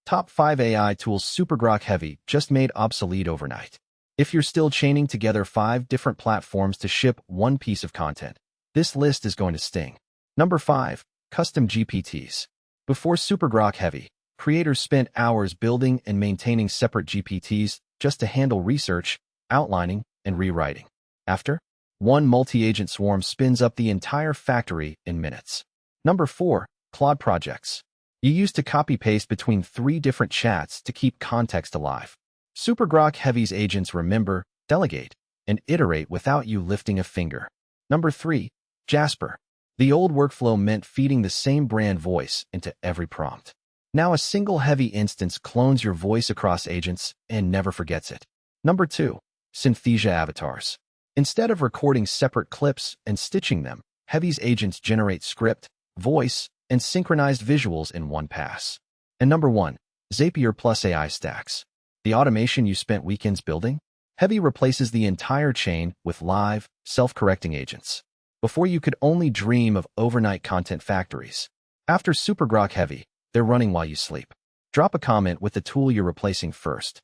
Top 5 AI tools SuperGrok Heavy just made obsolete overnight. If you're still chaining together 5 different platforms to ship one piece of content, this list is going to sting. Number 5. Custom GPTs. Before SuperGrok Heavy, creators spent hours building and maintaining separate GPTs just to handle research, outlining, and rewriting. After, one multi-agent swarm spins up the entire factory in minutes. Number 4. Claude projects. You used to copy-paste between 3 different chats to keep context alive. SuperGrok Heavy's agents remember, delegate, and iterate without you lifting a finger. Number 3. Jasper. The old workflow meant feeding the same brand voice into every prompt. Now a single Heavy instance clones your voice across agents and never forgets it. Number 2. Synthesia avatars. Instead of recording separate clips and stitching them, Heavy's agents generate script, voice, and synchronized visuals in one pass. And number 1. Zapier plus AI stacks. The automation you spent weekends building? Heavy replaces the entire chain with live, self-correcting agents. Before you could only dream of overnight content factories. After SuperGrok Heavy, they're running while you sleep. Drop a comment with the tool you're replacing first.